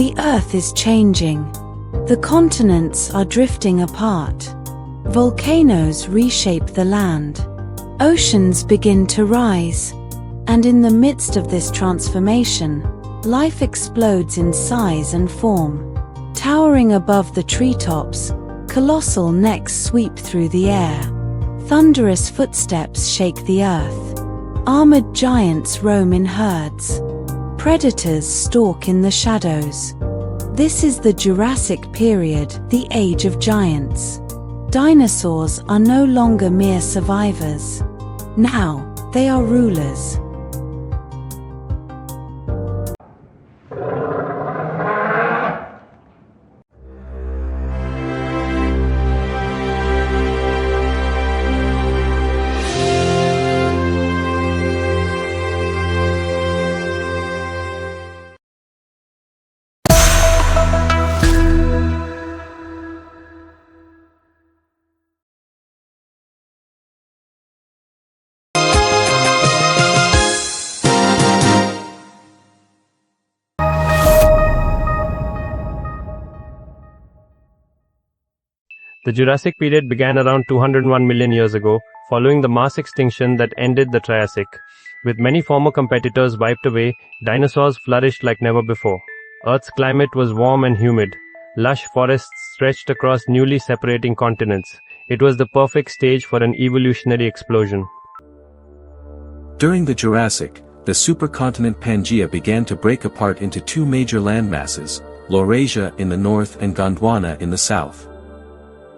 The Earth is changing. The continents are drifting apart. Volcanoes reshape the land. Oceans begin to rise. And in the midst of this transformation, life explodes in size and form. Towering above the treetops, colossal necks sweep through the air. Thunderous footsteps shake the earth. Armored giants roam in herds. Predators stalk in the shadows. This is the Jurassic Period, the age of giants. Dinosaurs are no longer mere survivors. Now, they are rulers. The Jurassic period began around 201 million years ago, following the mass extinction that ended the Triassic. With many former competitors wiped away, dinosaurs flourished like never before. Earth's climate was warm and humid. Lush forests stretched across newly separating continents. It was the perfect stage for an evolutionary explosion. During the Jurassic, the supercontinent Pangaea began to break apart into two major landmasses, Laurasia in the north and Gondwana in the south.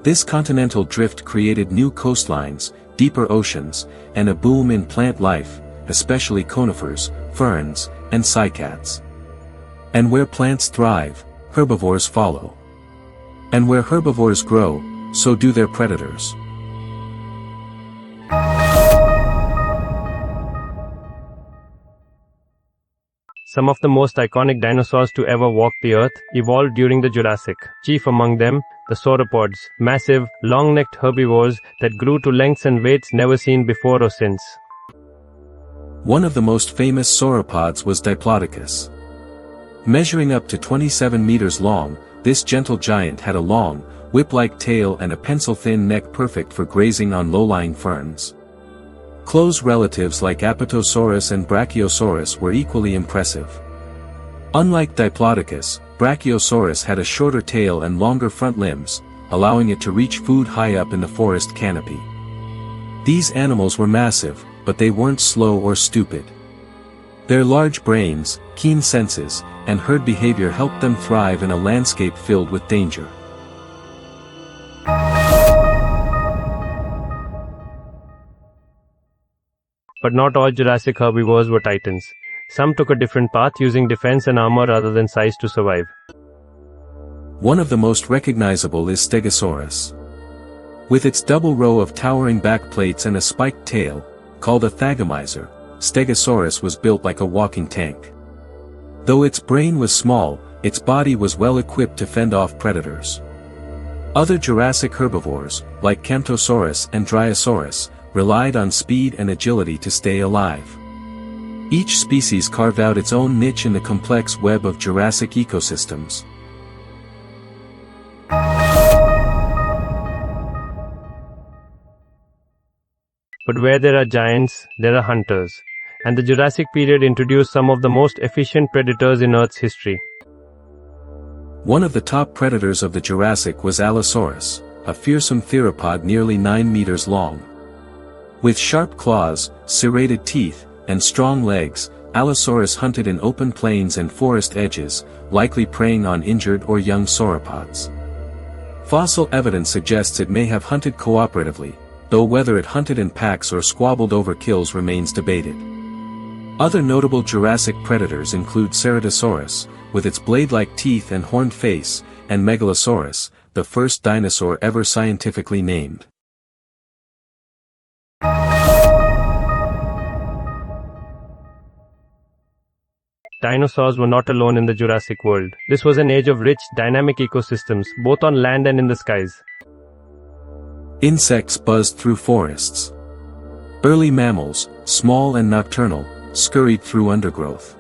This continental drift created new coastlines, deeper oceans, and a boom in plant life, especially conifers, ferns, and cycads. And where plants thrive, herbivores follow. And where herbivores grow, so do their predators. Some of the most iconic dinosaurs to ever walk the earth evolved during the Jurassic. Chief among them, the sauropods, massive, long-necked herbivores that grew to lengths and weights never seen before or since. One of the most famous sauropods was Diplodocus. Measuring up to 27 meters long, this gentle giant had a long, whip-like tail and a pencil-thin neck perfect for grazing on low-lying ferns. Close relatives like Apatosaurus and Brachiosaurus were equally impressive. Unlike Diplodocus, Brachiosaurus had a shorter tail and longer front limbs, allowing it to reach food high up in the forest canopy. These animals were massive, but they weren't slow or stupid. Their large brains, keen senses, and herd behavior helped them thrive in a landscape filled with danger. But not all Jurassic herbivores were titans. Some took a different path, using defense and armor rather than size to survive. One of the most recognizable is Stegosaurus. With its double row of towering back plates and a spiked tail, called a thagomizer, Stegosaurus was built like a walking tank. Though its brain was small, its body was well equipped to fend off predators. Other Jurassic herbivores, like Camptosaurus and Dryosaurus, relied on speed and agility to stay alive. Each species carved out its own niche in the complex web of Jurassic ecosystems. But where there are giants, there are hunters. And the Jurassic period introduced some of the most efficient predators in Earth's history. One of the top predators of the Jurassic was Allosaurus, a fearsome theropod nearly 9 meters long. With sharp claws, serrated teeth, and strong legs, Allosaurus hunted in open plains and forest edges, likely preying on injured or young sauropods. Fossil evidence suggests it may have hunted cooperatively, though whether it hunted in packs or squabbled over kills remains debated. Other notable Jurassic predators include Ceratosaurus, with its blade-like teeth and horned face, and Megalosaurus, the first dinosaur ever scientifically named. Dinosaurs were not alone in the Jurassic world. This was an age of rich, dynamic ecosystems, both on land and in the skies. Insects buzzed through forests. Early mammals, small and nocturnal, scurried through undergrowth.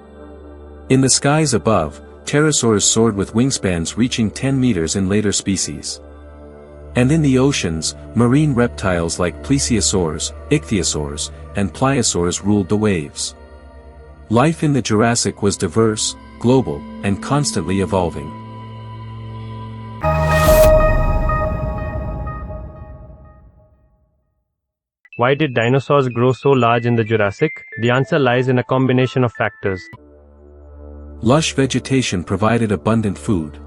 In the skies above, pterosaurs soared with wingspans reaching 10 meters in later species. And in the oceans, marine reptiles like plesiosaurs, ichthyosaurs, and pliosaurs ruled the waves. Life in the Jurassic was diverse, global, and constantly evolving. Why did dinosaurs grow so large in the Jurassic? The answer lies in a combination of factors. Lush vegetation provided abundant food.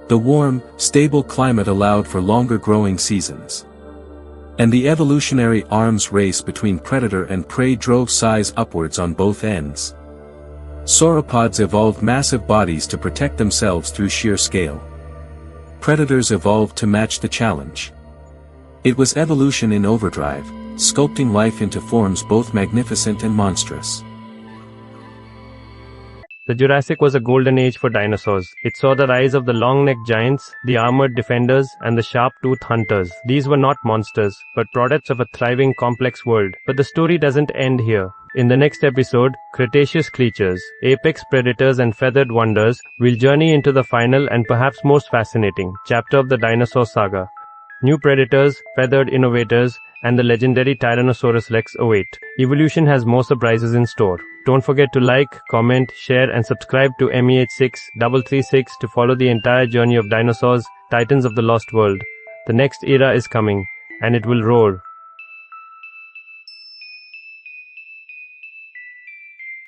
The warm, stable climate allowed for longer growing seasons. And the evolutionary arms race between predator and prey drove size upwards on both ends. Sauropods evolved massive bodies to protect themselves through sheer scale. Predators evolved to match the challenge. It was evolution in overdrive, sculpting life into forms both magnificent and monstrous. The Jurassic was a golden age for dinosaurs. It saw the rise of the long-necked giants, the armored defenders, and the sharp-toothed hunters. These were not monsters, but products of a thriving, complex world. But the story doesn't end here. In the next episode, Cretaceous creatures, apex predators and feathered wonders, we'll journey into the final and perhaps most fascinating chapter of the dinosaur saga. New predators, feathered innovators, and the legendary Tyrannosaurus Rex await. Evolution has more surprises in store. Don't forget to like, comment, share, and subscribe to MEH6336 to follow the entire journey of dinosaurs, titans of the lost world. The next era is coming, and it will roar.